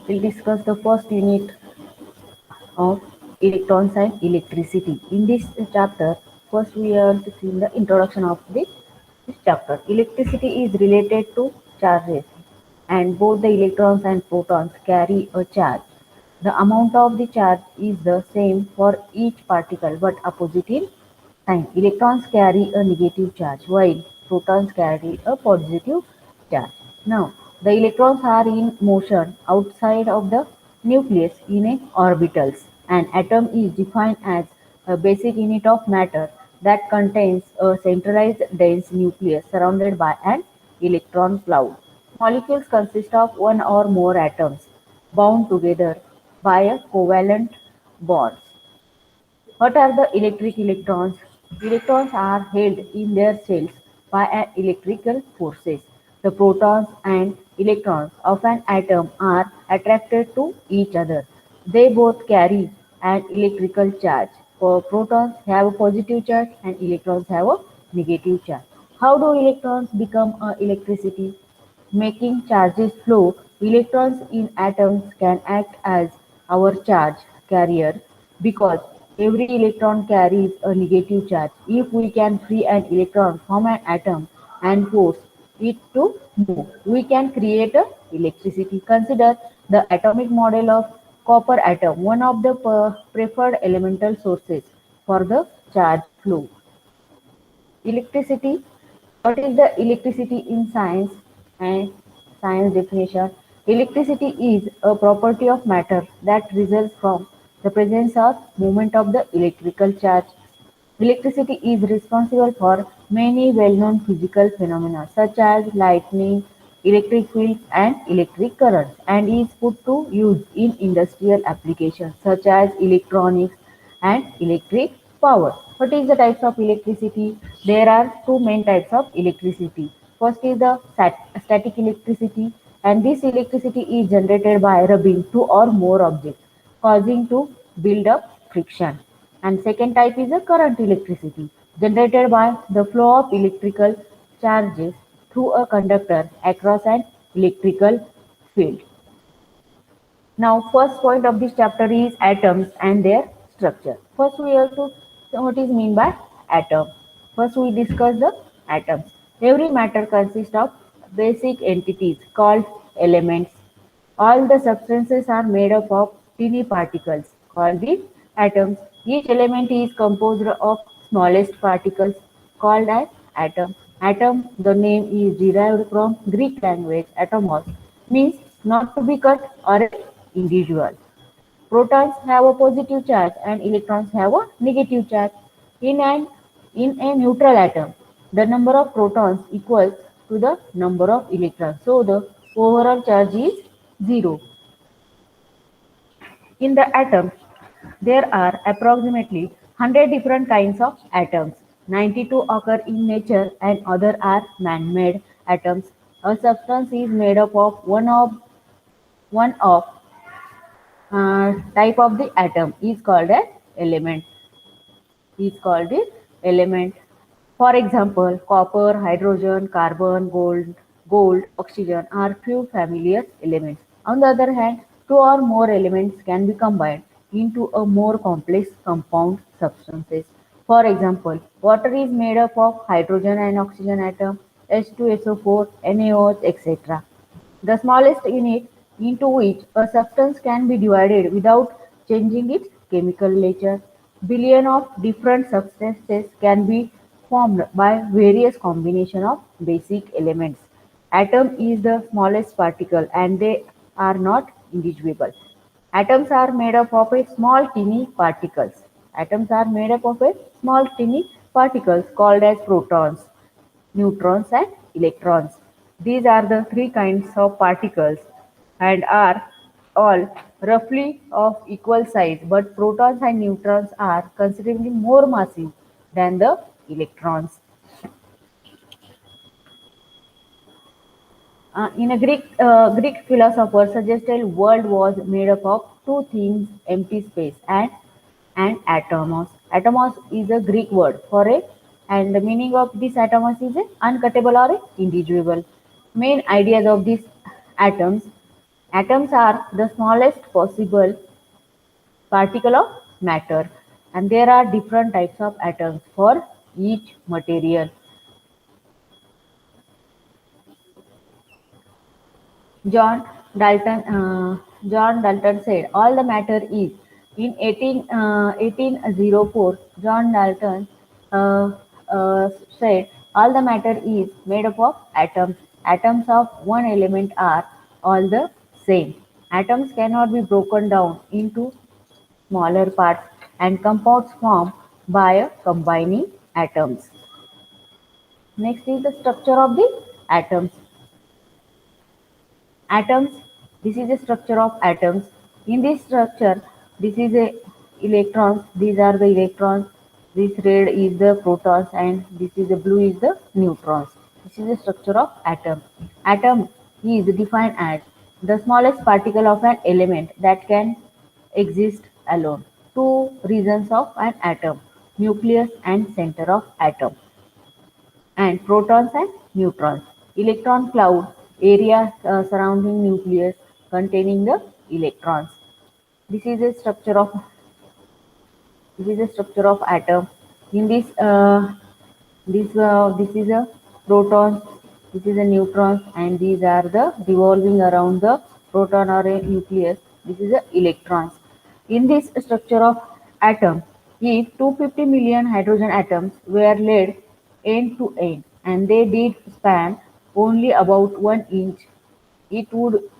we'll discuss the first unit of electrons and electricity. In this chapter, first we are to see the introduction of this chapter. Electricity is related to charges, and both the electrons and protons carry a charge. The amount of the charge is the same for each particle but opposite in sign. Electrons carry a negative charge while protons carry a positive charge. Now, the electrons are in motion outside of the nucleus in a orbitals. An atom is defined as a basic unit of matter that contains a centralized dense nucleus surrounded by an electron cloud. Molecules consist of one or more atoms bound together by a covalent bonds. What are the electric electrons? Electrons are held in their shells by an electrical forces. The protons and electrons of an atom are attracted to each other. They both carry an electrical charge. Protons have a positive charge and electrons have a negative charge. How do electrons become electricity? Making charges flow, electrons in atoms can act as our charge carrier because every electron carries a negative charge. If we can free an electron from an atom and force it to move, we can create a electricity. Consider the atomic model of copper atom, one of the preferred elemental sources for the charge flow. Electricity. What is the electricity in science and science definition? Electricity is a property of matter that results from the presence or movement of the electrical charge. Electricity is responsible for many well-known physical phenomena such as lightning, electric fields, and electric currents, and is put to use in industrial applications such as electronics and electric power. What is the types of electricity? There are two main types of electricity. First is the static electricity, and this electricity is generated by rubbing two or more objects, causing to build up friction. And second type is the current electricity, generated by the flow of electrical charges through a conductor across an electrical field. Now, first point of this chapter is atoms and their structure. First, we have to know what is mean by atom. First, we discuss the atoms. Every matter consists of basic entities called elements. All the substances are made up of tiny particles called the atoms. Each element is composed of smallest particles called as atom. Atom, the name is derived from Greek language atomos, means not to be cut or a individual. Protons have a positive charge and electrons have a negative charge. In an in a neutral atom, the number of protons equals to the number of electrons. So the overall charge is zero. In the atom, there are approximately 100 different kinds of atoms. 92 occur in nature and other are man-made atoms. A substance is made up of one of type of the atom is called an element. Is called the element. For example, copper, hydrogen, carbon, gold, oxygen are few familiar elements. On the other hand, two or more elements can be combined into a more complex compound substances. For example, water is made up of hydrogen and oxygen atom, H2SO4, NaOH, etc. The smallest unit into which a substance can be divided without changing its chemical nature. Billion of different substances can be formed by various combination of basic elements. Atom is the smallest particle and they are not indivisible. Atoms are made up of a small tiny particles. Atoms are made up of a small tiny particles called as protons, neutrons and electrons. These are the three kinds of particles and are all roughly of equal size, but protons and neutrons are considerably more massive than the electrons. In a Greek philosopher suggested world was made up of two things, empty space and atomos. Atomos is a Greek word for a, and the meaning of this atomos is a uncuttable or a indivisible. Main ideas of these atoms. Atoms are the smallest possible particle of matter, and there are different types of atoms for each material. John John Dalton said, "All the matter is." In 1804, John Dalton uh, uh, said, "All the matter is made up of atoms. Atoms of one element are all the same. Atoms cannot be broken down into smaller parts, and compounds formed by combining atoms." Next is the structure of the atoms. Atoms, this is the structure of atoms. In this structure, this is a electrons, these are the electrons, this red is the protons, and this is the blue is the neutrons. This is the structure of atom. Atom is defined as the smallest particle of an element that can exist alone. Two regions of an atom, nucleus and center of atom, and protons and neutrons. Electron cloud, area surrounding nucleus containing the electrons. This is a structure of atom. In this is a proton, this is a neutron, and these are the revolving around the proton or a nucleus. This is the electrons. In this structure of atom, if 250 million hydrogen atoms were laid end to end and they did span only about 1 inch, it would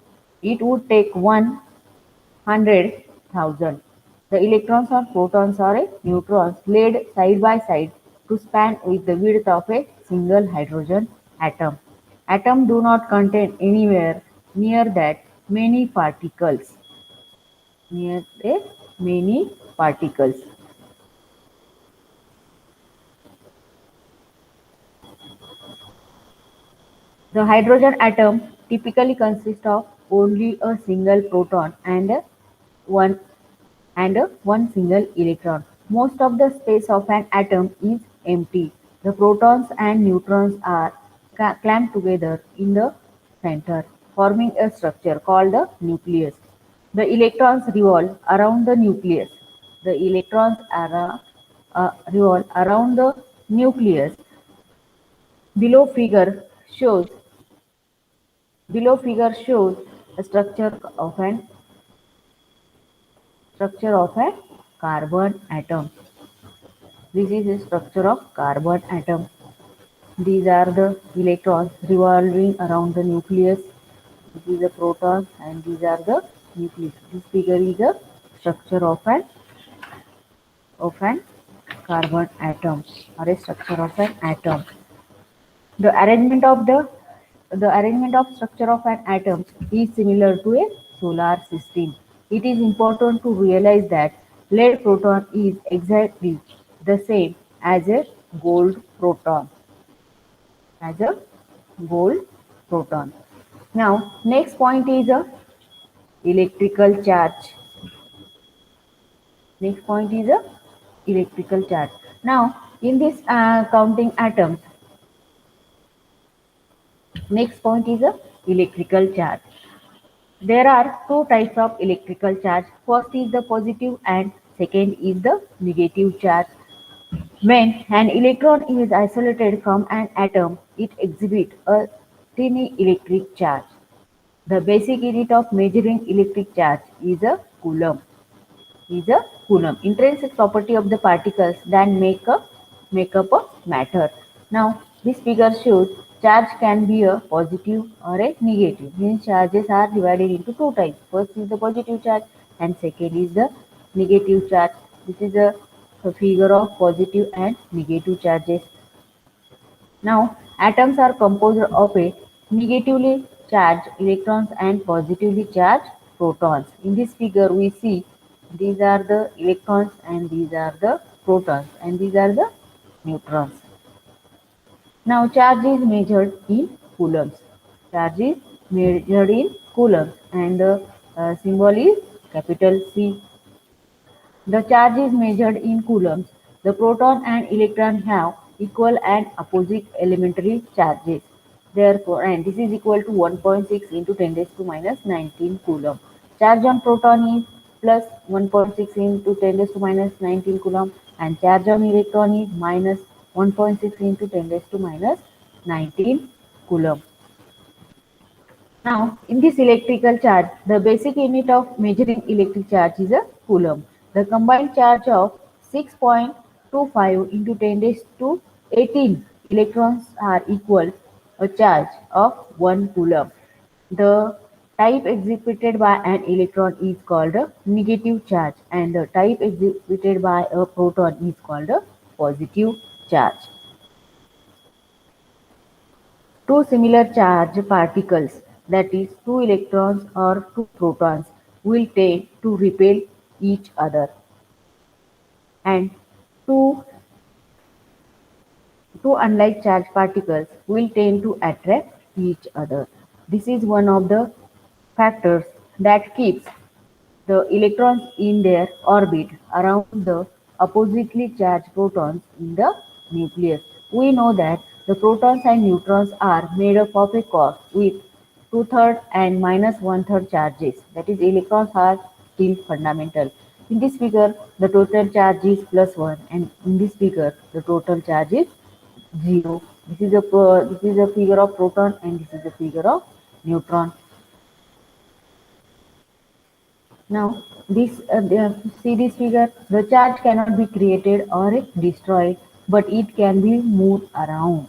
take 100,000. The electrons or protons or neutrons laid side by side to span with the width of a single hydrogen atom. Atoms do not contain anywhere near that many particles. Near a many particles. The hydrogen atom typically consists of only a single proton and one one single electron. Most of the space of an atom is empty. The protons and neutrons are clamped together in the center, forming a structure called the nucleus. The electrons revolve around the nucleus. The electrons are, revolve around the nucleus. Below figure shows below figure shows a structure of a carbon atom. This is the structure of carbon atom. These are the electrons revolving around the nucleus. This is the proton and these are the nucleus. This figure is the structure of an carbon atom or a structure of an atom. The arrangement of structure of an atom is similar to a solar system. It is important to realize that lead proton is exactly the same as a gold proton. As a gold proton. Now, next point is a electrical charge. Next point is a electrical charge. Now, in this counting atoms, next point is a electrical charge. There are two types of electrical charge. First is the positive and second is the negative charge. When an electron is isolated from an atom, it exhibits a tiny electric charge. The basic unit of measuring electric charge is a coulomb. Intrinsic property of the particles that make up a matter. Now, this figure shows charge can be a positive or a negative. Means charges are divided into two types. First is the positive charge and second is the negative charge. This is a figure of positive and negative charges. Now, atoms are composed of a negatively charged electrons and positively charged protons. In this figure, we see these are the electrons and these are the protons and these are the neutrons. Now, charge is measured in coulombs. Charge is measured in coulombs and the symbol is capital C. The charge is measured in coulombs. The proton and electron have equal and opposite elementary charges. Therefore, and this is equal to 1.6 into 10 raised to minus 19 coulomb. Charge on proton is plus 1.6 into 10 raised to minus 19 coulomb, and charge on electron is minus 1.6 into 10 raised to minus 19 coulomb. Now, in this electrical charge, the basic unit of measuring electric charge is a coulomb. The combined charge of 6.25 into 10 raised to 18 electrons are equal a charge of 1 coulomb. The type exhibited by an electron is called a negative charge, and the type exhibited by a proton is called a positive charge. Two similar charged particles, that is, two electrons or two protons, will tend to repel each other, and two, two unlike charged particles will tend to attract each other. This is one of the factors that keeps the electrons in their orbit around the oppositely charged protons in the nucleus. We know that the protons and neutrons are made up of a quark with two-thirds and minus one-third charges. That is, electrons are still fundamental. In this figure, the total charge is plus 1, and in this figure, the total charge is 0. This is a figure of proton, and this is a figure of neutron. Now, see this figure. The charge cannot be created or destroyed, but it can be moved around.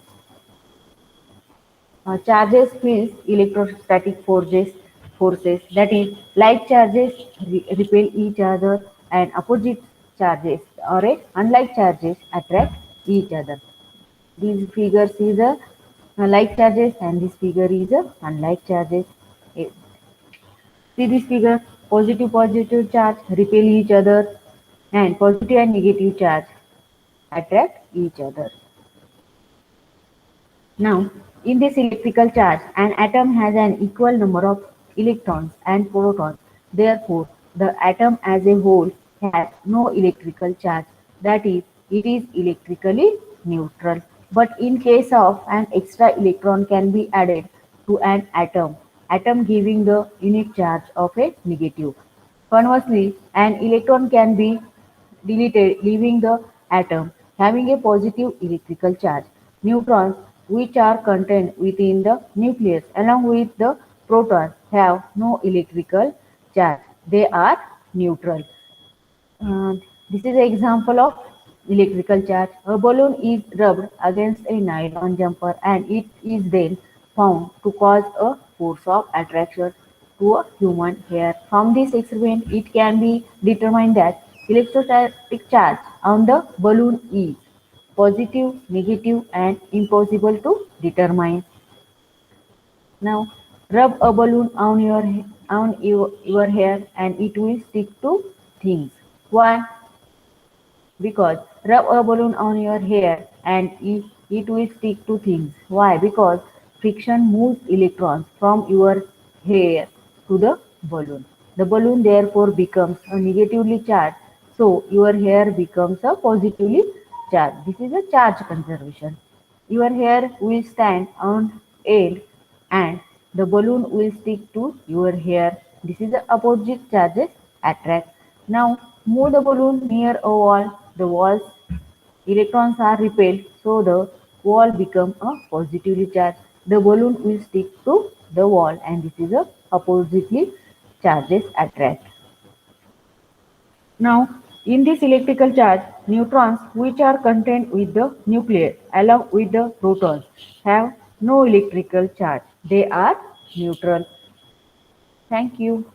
Charges feel electrostatic forces. That is, like charges repel each other, and opposite charges or unlike charges attract each other. These figures is a like charges, and this figure is a unlike charges. Eh, See this figure, positive charge repel each other, and positive and negative charge attract each other. Now, in this electrical charge, an atom has an equal number of electrons and protons. Therefore, the atom as a whole has no electrical charge. That is, it is electrically neutral. But in case of an extra electron can be added to an atom giving the unit charge of a negative. Conversely, an electron can be deleted, leaving the atom having a positive electrical charge. Neutrons, which are contained within the nucleus along with the protons, have no electrical charge. They are neutral. Uh, this is an example of electrical charge. A balloon is rubbed against a nylon jumper, and it is then found to cause a force of attraction to a human hair. From this experiment, it can be determined that electrostatic charge on the balloon is positive, negative, and impossible to determine. Now, rub a balloon on your hair, and it will stick to things. Why? Because rub a balloon on your hair, and it will stick to things. Why? Because friction moves electrons from your hair to the balloon. The balloon therefore becomes a negatively charged, so your hair becomes a positively charged. This is a charge conservation. Your hair will stand on end, and the balloon will stick to your hair. This is the opposite charges attract. Now move the balloon near a wall. The wall's electrons are repelled, so the wall becomes a positively charged. The balloon will stick to the wall, and this is a oppositely charges attract. Now, in this electrical charge, neutrons, which are contained with the nucleus along with the protons, have no electrical charge. They are neutral. Thank you.